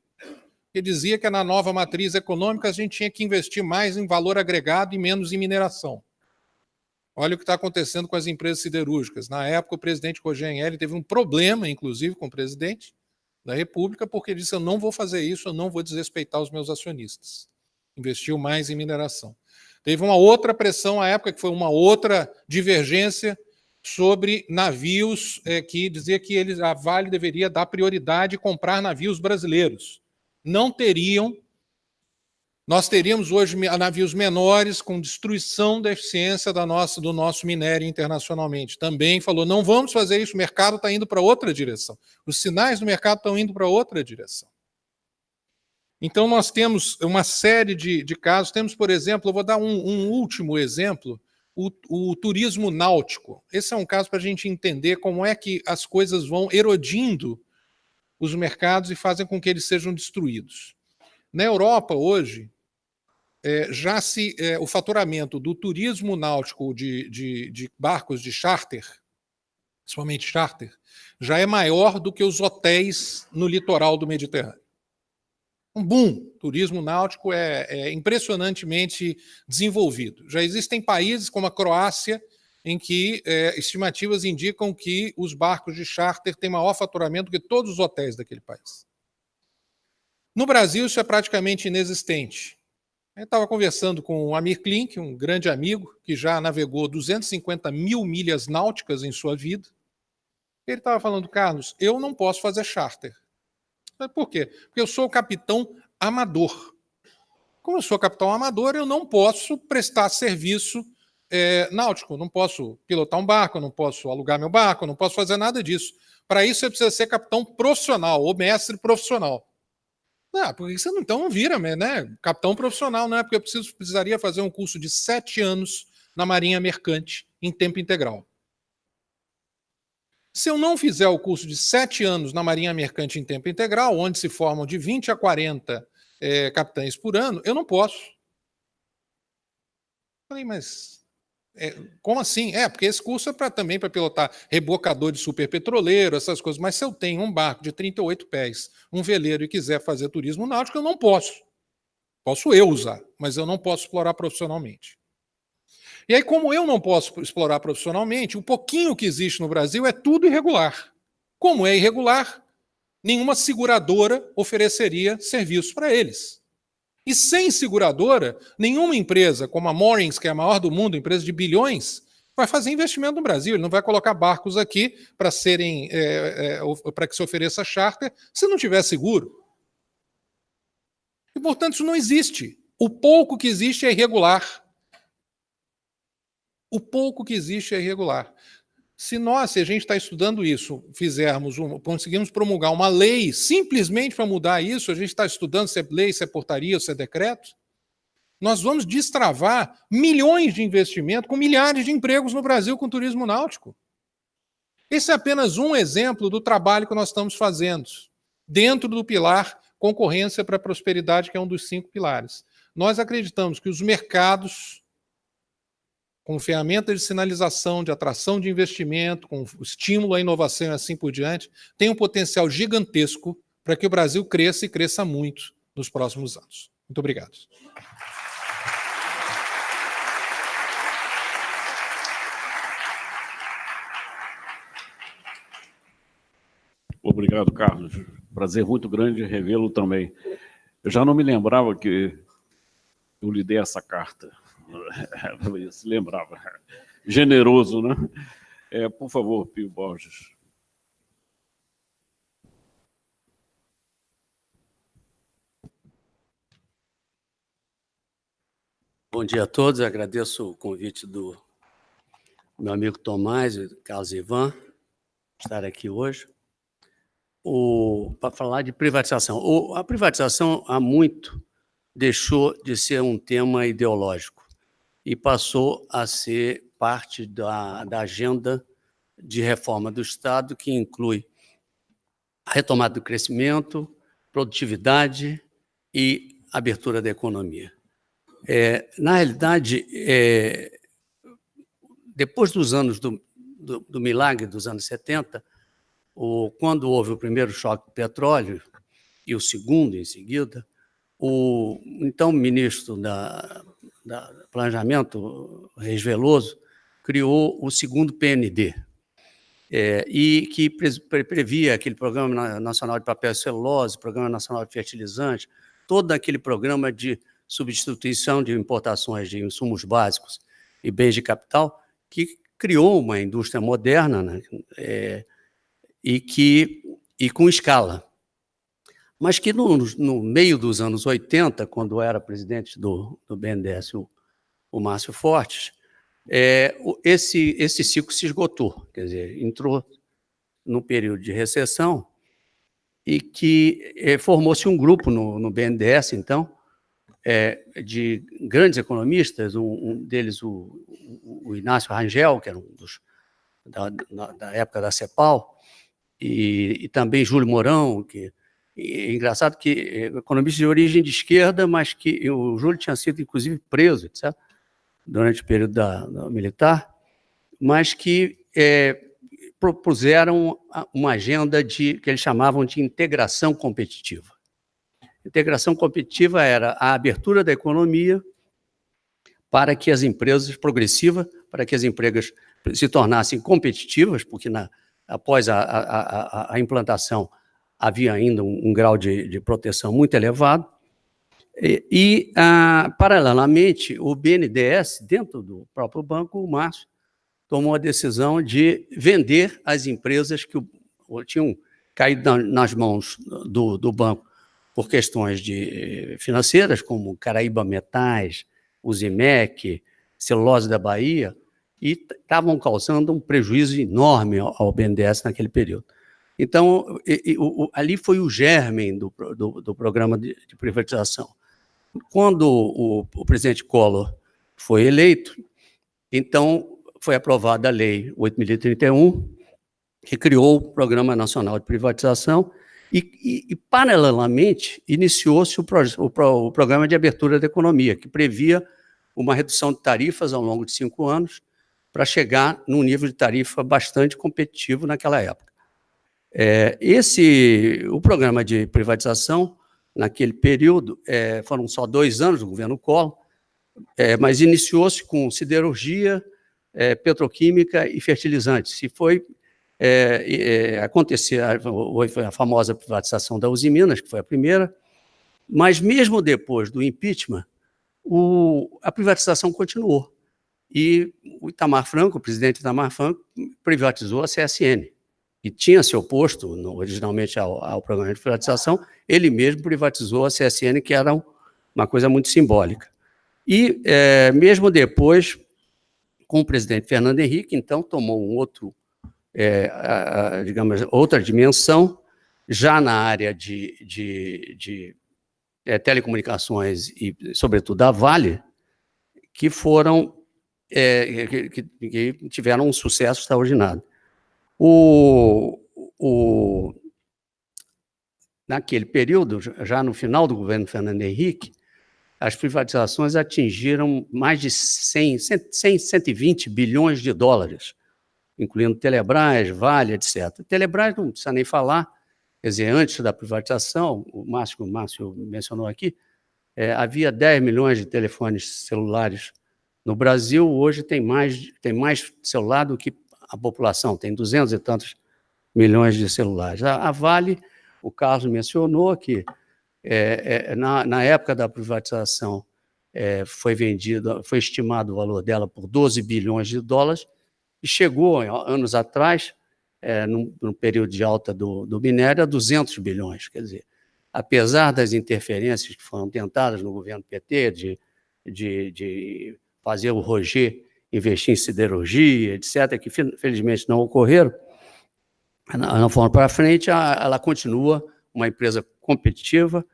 Ele dizia que na nova matriz econômica a gente tinha que investir mais em valor agregado e menos em mineração. Olha o que está acontecendo com as empresas siderúrgicas. Na época, o presidente Rogério teve um problema, inclusive, com o presidente da República, porque ele disse: eu não vou fazer isso, eu não vou desrespeitar os meus acionistas. Investiu mais em mineração. Teve uma outra pressão à época, que foi uma outra divergência sobre navios, que dizia que a Vale deveria dar prioridade e comprar navios brasileiros. Não teriam. Nós teríamos hoje navios menores com destruição da eficiência do nosso minério internacionalmente. Também falou, não vamos fazer isso, o mercado está indo para outra direção. Os sinais do mercado estão indo para outra direção. Então, nós temos uma série de casos. Temos, por exemplo, eu vou dar um último exemplo, o turismo náutico. Esse é um caso para a gente entender como é que as coisas vão erodindo os mercados e fazem com que eles sejam destruídos. Na Europa, hoje, o faturamento do turismo náutico de barcos de charter, principalmente charter, já é maior do que os hotéis no litoral do Mediterrâneo. Um boom. Turismo náutico é impressionantemente desenvolvido. Já existem países como a Croácia, em que estimativas indicam que os barcos de charter têm maior faturamento do que todos os hotéis daquele país. No Brasil, isso é praticamente inexistente. Eu estava conversando com o Amir Klink, um grande amigo, que já navegou 250 mil milhas náuticas em sua vida. Ele estava falando, Carlos, eu não posso fazer charter. Por quê? Porque eu sou capitão amador. Como eu sou capitão amador, eu não posso prestar serviço náutico. Não posso pilotar um barco, não posso alugar meu barco, não posso fazer nada disso. Para isso, você precisa ser capitão profissional ou mestre profissional. Porque você então não vira, né? Capitão profissional, não é? Porque eu precisaria fazer um curso de 7 anos na Marinha Mercante, em tempo integral. Se eu não fizer o curso de 7 anos na Marinha Mercante em tempo integral, onde se formam de 20 a 40 capitães por ano, eu não posso. Falei, mas como assim? Porque esse curso é também para pilotar rebocador de superpetroleiro, essas coisas. Mas se eu tenho um barco de 38 pés, um veleiro e quiser fazer turismo náutico, eu não posso. Posso eu usar, mas eu não posso explorar profissionalmente. E aí, como eu não posso explorar profissionalmente, o pouquinho que existe no Brasil é tudo irregular. Como é irregular, nenhuma seguradora ofereceria serviço para eles. E sem seguradora, nenhuma empresa, como a Morings, que é a maior do mundo, empresa de bilhões, vai fazer investimento no Brasil. Ele não vai colocar barcos aqui para que se ofereça charter se não tiver seguro. E, portanto, isso não existe. O pouco que existe é irregular. O pouco que existe é irregular. Se a gente está estudando isso, conseguimos promulgar uma lei simplesmente para mudar isso, a gente está estudando se é lei, se é portaria, se é decreto, nós vamos destravar milhões de investimentos com milhares de empregos no Brasil com turismo náutico. Esse é apenas um exemplo do trabalho que nós estamos fazendo dentro do pilar concorrência para a prosperidade, que é um dos 5 pilares. Nós acreditamos que os mercados, com ferramenta de sinalização, de atração de investimento, com estímulo à inovação e assim por diante, tem um potencial gigantesco para que o Brasil cresça e cresça muito nos próximos anos. Muito obrigado. Obrigado, Carlos. Prazer muito grande revê-lo também. Eu já não me lembrava que eu lhe dei essa carta. Se lembrava. Generoso, né? Por favor, Pio Borges. Bom dia a todos. Eu agradeço o convite do meu amigo Tomás e do Carlos Ivan estar aqui hoje para falar de privatização. A privatização há muito deixou de ser um tema ideológico e passou a ser parte da agenda de reforma do Estado, que inclui a retomada do crescimento, produtividade e abertura da economia. Na realidade, depois dos anos do milagre dos anos 70, quando houve o primeiro choque do petróleo e o segundo em seguida, o então ministro da Planejamento, Reis Veloso, criou o segundo PND, e que previa aquele Programa Nacional de Papel e Celulose, Programa Nacional de Fertilizantes, todo aquele programa de substituição de importações de insumos básicos e bens de capital, que criou uma indústria moderna, né, e com escala. Mas que no meio dos anos 80, quando era presidente do BNDES, o Márcio Fortes, esse ciclo se esgotou, quer dizer, entrou num período de recessão e que formou-se um grupo no BNDES, então, de grandes economistas, um deles o Inácio Rangel, que era um dos da época da CEPAL, e também Júlio Mourão, que é engraçado que economista de origem de esquerda, mas que o Júlio tinha sido, inclusive, preso, etc., durante o período da militar, mas que propuseram uma agenda que eles chamavam de integração competitiva. Integração competitiva era a abertura da economia para que as empresas, progressiva, para que as empresas se tornassem competitivas, porque após a implantação havia ainda um grau de proteção muito elevado, paralelamente, o BNDES, dentro do próprio banco, o Márcio, tomou a decisão de vender as empresas que tinham caído nas mãos do banco por questões financeiras, como Caraíba Metais, Usimec, Celulose da Bahia, e estavam causando um prejuízo enorme ao BNDES naquele período. Então, ali foi o germe do programa de privatização. Quando o presidente Collor foi eleito, então foi aprovada a Lei 8.031, que criou o Programa Nacional de Privatização e paralelamente, iniciou-se o Programa de Abertura da Economia, que previa uma redução de tarifas ao longo de 5 anos para chegar num nível de tarifa bastante competitivo naquela época. O programa de privatização, naquele período, foram só 2 anos do governo Collor, mas iniciou-se com siderurgia, petroquímica e fertilizantes. E foi acontecer a famosa privatização da Usiminas, que foi a primeira, mas mesmo depois do impeachment, a privatização continuou. E o Itamar Franco, o presidente Itamar Franco, privatizou a CSN, que tinha se oposto originalmente ao programa de privatização. Ele mesmo privatizou a CSN, que era uma coisa muito simbólica. E, mesmo depois, com o presidente Fernando Henrique, então, tomou digamos, outra dimensão, já na área de telecomunicações e, sobretudo, a Vale, que que tiveram um sucesso extraordinário. Naquele período, já no final do governo Fernando Henrique, as privatizações atingiram mais de 120 bilhões de dólares, incluindo Telebrás, Vale, etc. Telebrás não precisa nem falar, quer dizer, antes da privatização, o Márcio mencionou aqui, havia 10 milhões de telefones celulares no Brasil. Hoje tem mais celular do que a população, tem 200 e tantos milhões de celulares. A Vale, o Carlos mencionou que na época da privatização foi estimado o valor dela por 12 bilhões de dólares e chegou, anos atrás, no período de alta do minério, a 200 bilhões. Quer dizer, apesar das interferências que foram tentadas no governo PT, de fazer o Roger investir em siderurgia, etc., que felizmente não ocorreram, não foram para frente, ela continua uma empresa competitiva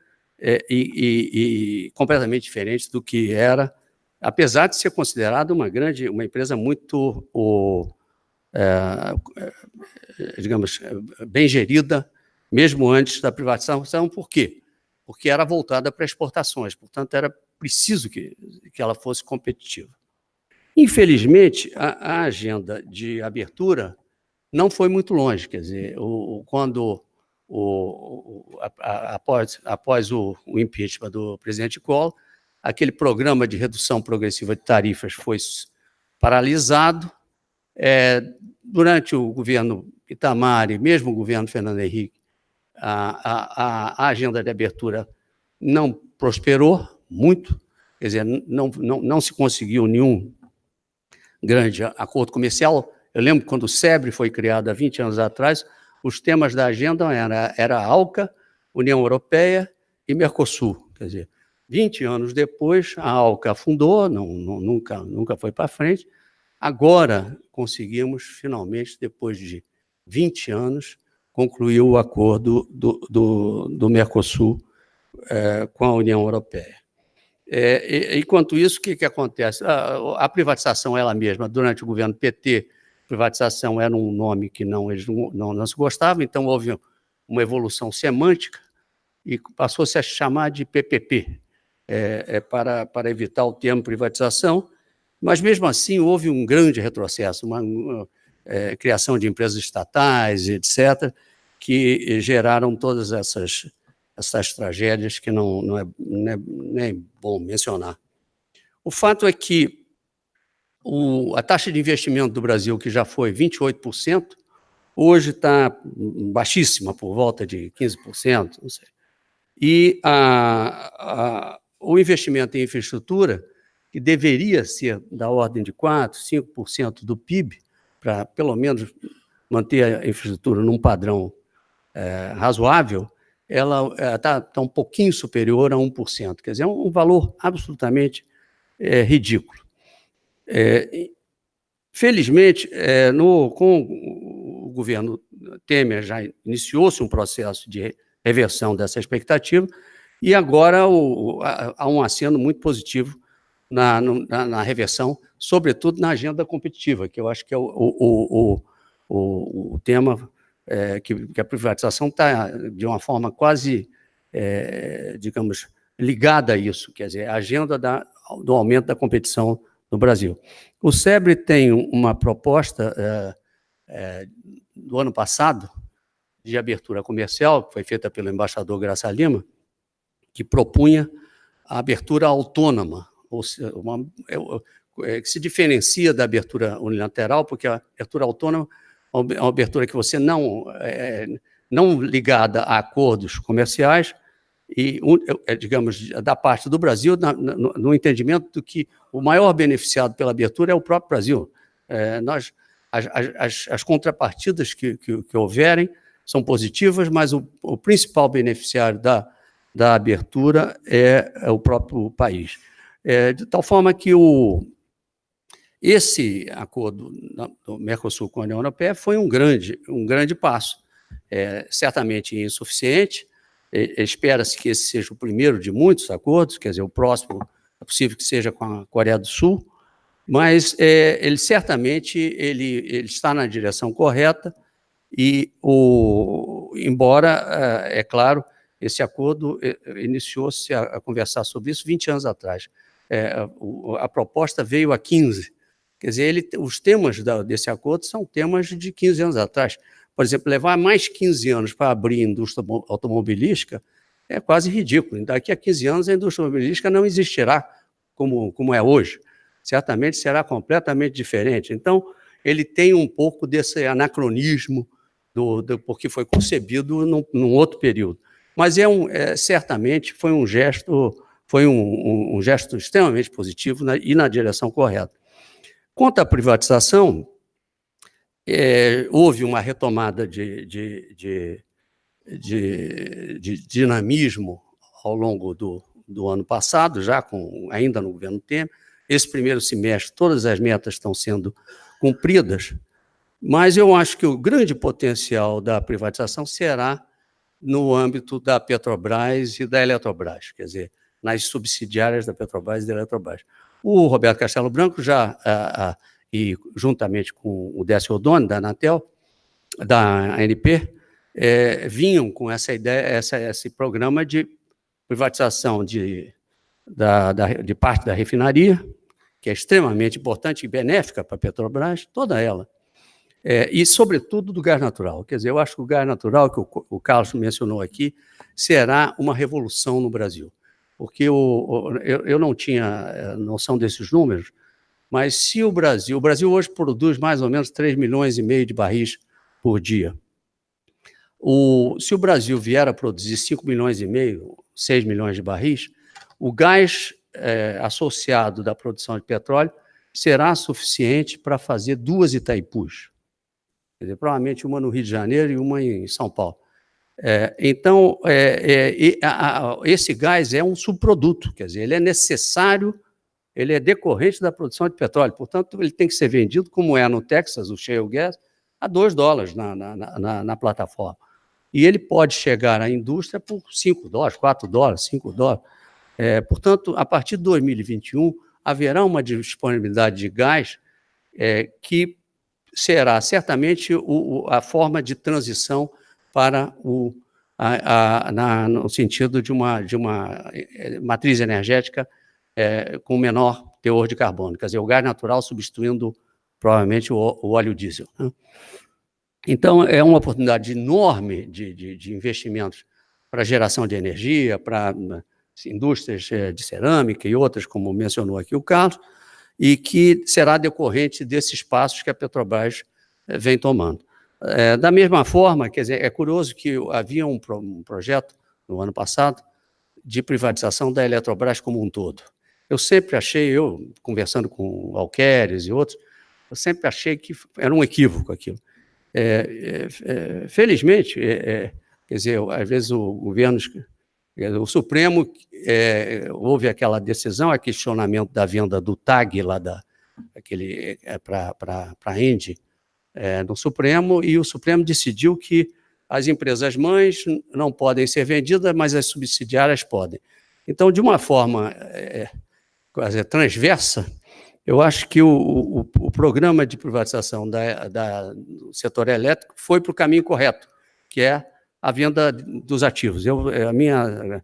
e completamente diferente do que era, apesar de ser considerada uma empresa muito, digamos, bem gerida, mesmo antes da privatização. Por quê? Porque era voltada para exportações, portanto, era preciso que ela fosse competitiva. Infelizmente, a agenda de abertura não foi muito longe, quer dizer, após o impeachment do presidente Collor, aquele programa de redução progressiva de tarifas foi paralisado. Durante o governo Itamar e mesmo o governo Fernando Henrique, a agenda de abertura não prosperou muito, quer dizer, não se conseguiu nenhum grande acordo comercial. Eu lembro quando o SEBRE foi criado há 20 anos atrás, os temas da agenda era a ALCA, União Europeia e Mercosul. Quer dizer, 20 anos depois, a ALCA afundou, nunca foi para frente. Agora conseguimos, finalmente, depois de 20 anos, concluir o acordo do Mercosul com a União Europeia. Enquanto isso, o que acontece? A privatização ela mesma, durante o governo PT, privatização era um nome que eles não se gostavam, então houve uma evolução semântica e passou-se a chamar de PPP, para evitar o termo privatização, mas mesmo assim houve um grande retrocesso, uma criação de empresas estatais, etc., que geraram todas essas tragédias que não é bom mencionar. O fato é que a taxa de investimento do Brasil, que já foi 28%, hoje está baixíssima, por volta de 15%, não sei. E o investimento em infraestrutura, que deveria ser da ordem de 4%, 5% do PIB, para pelo menos manter a infraestrutura num padrão razoável, ela está um pouquinho superior a 1%. Quer dizer, é um valor absolutamente ridículo. Felizmente, com o governo Temer já iniciou-se um processo de reversão dessa expectativa e agora há um aceno muito positivo na reversão, sobretudo na agenda competitiva, que eu acho que é o tema que a privatização está, de uma forma quase, digamos, ligada a isso, quer dizer, a agenda do aumento da competição no Brasil. O SEBRE tem uma proposta do ano passado de abertura comercial, que foi feita pelo embaixador Graça Lima, que propunha a abertura autônoma, ou seja, que se diferencia da abertura unilateral, porque a abertura autônoma é uma abertura que você não ligada a acordos comerciais, e, digamos, da parte do Brasil, no entendimento de que o maior beneficiado pela abertura é o próprio Brasil. As contrapartidas que houverem são positivas, mas o principal beneficiário da abertura é o próprio país. De tal forma que esse acordo do Mercosul com a União Europeia foi um grande passo, certamente insuficiente. Espera-se que esse seja o primeiro de muitos acordos, quer dizer, o próximo é possível que seja com a Coreia do Sul, mas ele certamente está na direção correta e, embora, é claro, esse acordo iniciou-se a conversar sobre isso 20 anos atrás. A proposta veio há 15. Quer dizer, os temas desse acordo são temas de 15 anos atrás. Por exemplo, levar mais 15 anos para abrir a indústria automobilística é quase ridículo. Daqui a 15 anos, a indústria automobilística não existirá como é hoje. Certamente será completamente diferente. Então, ele tem um pouco desse anacronismo, porque foi concebido num outro período. Mas certamente foi um gesto extremamente positivo e na direção correta. Quanto à privatização, houve uma retomada de dinamismo ao longo do ano passado, já ainda no governo Temer. Esse primeiro semestre, todas as metas estão sendo cumpridas, mas eu acho que o grande potencial da privatização será no âmbito da Petrobras e da Eletrobras, quer dizer, nas subsidiárias da Petrobras e da Eletrobras. O Roberto Castelo Branco e juntamente com o Décio Oddone, da Anatel, da ANP, vinham com essa ideia, esse programa de privatização de parte da refinaria, que é extremamente importante e benéfica para a Petrobras, toda ela. E, sobretudo, do gás natural. Quer dizer, eu acho que o gás natural, que o Carlos mencionou aqui, será uma revolução no Brasil. Porque eu não tinha noção desses números, mas se o Brasil hoje produz mais ou menos 3,5 milhões de barris por dia. Se o Brasil vier a produzir 5,5 milhões, 6 milhões de barris, o gás associado da produção de petróleo será suficiente para fazer 2 Itaipus. Quer dizer, provavelmente uma no Rio de Janeiro e uma em São Paulo. Então, esse gás é um subproduto, quer dizer, ele é necessário, ele é decorrente da produção de petróleo, portanto, ele tem que ser vendido, como é no Texas, o shale gas, a $2 na plataforma. E ele pode chegar à indústria por $5, $4, $5. Portanto, a partir de 2021, haverá uma disponibilidade de gás que será certamente a forma de transição para no sentido de uma matriz energética com menor teor de carbono, quer dizer, o gás natural substituindo provavelmente o óleo diesel. Né? Então, é uma oportunidade enorme de investimentos para geração de energia, para indústrias de cerâmica e outras, como mencionou aqui o Carlos, e que será decorrente desses passos que a Petrobras vem tomando. Da mesma forma, quer dizer, é curioso que havia um projeto, no ano passado, de privatização da Eletrobras como um todo. Eu sempre achei, conversando com o Alqueires e outros, eu sempre achei que era um equívoco aquilo. Felizmente, quer dizer, às vezes o Supremo houve aquela decisão, a questionamento da venda do TAG lá para a Engie no Supremo, e o Supremo decidiu que as empresas mães não podem ser vendidas, mas as subsidiárias podem. Então, de uma forma quase transversa, eu acho que o programa de privatização do setor elétrico foi para o caminho correto, que é a venda dos ativos. A minha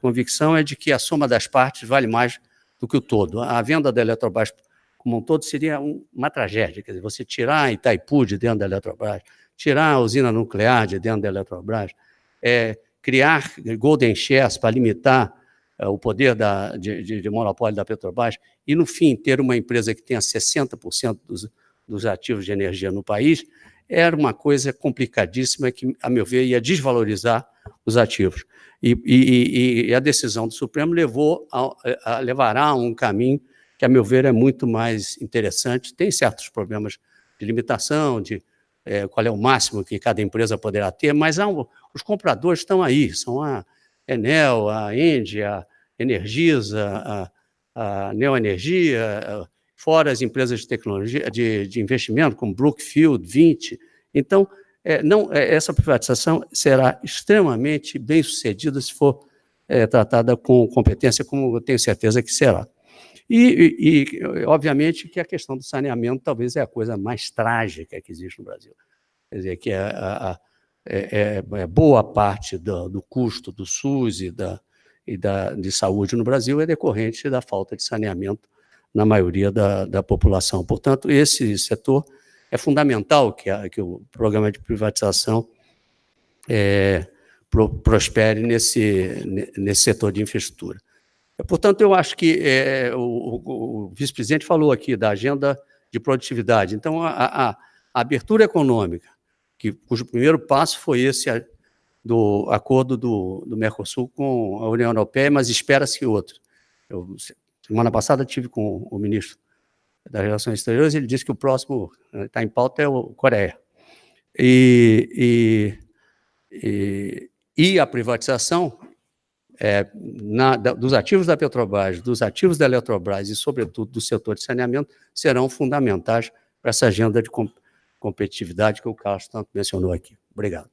convicção é de que a soma das partes vale mais do que o todo. A venda da Eletrobras como um todo seria uma tragédia. Quer dizer, você tirar a Itaipu de dentro da Eletrobras, tirar a usina nuclear de dentro da Eletrobras, criar golden shares para limitar o poder de monopólio da Petrobras e, no fim, ter uma empresa que tenha 60% dos ativos de energia no país, era uma coisa complicadíssima que, a meu ver, ia desvalorizar os ativos. E a decisão do Supremo levará a um caminho que, a meu ver, é muito mais interessante. Tem certos problemas de limitação, de qual é o máximo que cada empresa poderá ter, mas os compradores estão aí, são a Enel, a Engie, a Energisa, a Neoenergia, fora as empresas de tecnologia, de investimento, como Brookfield, 20. Então, essa privatização será extremamente bem sucedida se for tratada com competência, como eu tenho certeza que será. E, obviamente, que a questão do saneamento talvez é a coisa mais trágica que existe no Brasil. Quer dizer, que boa parte do custo do SUS de saúde no Brasil é decorrente da falta de saneamento na maioria da população. Portanto, esse setor é fundamental que o programa de privatização prospere nesse setor de infraestrutura. Portanto, eu acho que o vice-presidente falou aqui da agenda de produtividade. Então, a abertura econômica, cujo primeiro passo foi esse do acordo do Mercosul com a União Europeia, mas espera-se outro. Semana passada tive com o ministro das Relações Exteriores, ele disse que o próximo está em pauta é o Coreia. E a privatização dos ativos da Petrobras, dos ativos da Eletrobras e, sobretudo, do setor de saneamento serão fundamentais para essa agenda de competitividade que o Carlos tanto mencionou aqui. Obrigado.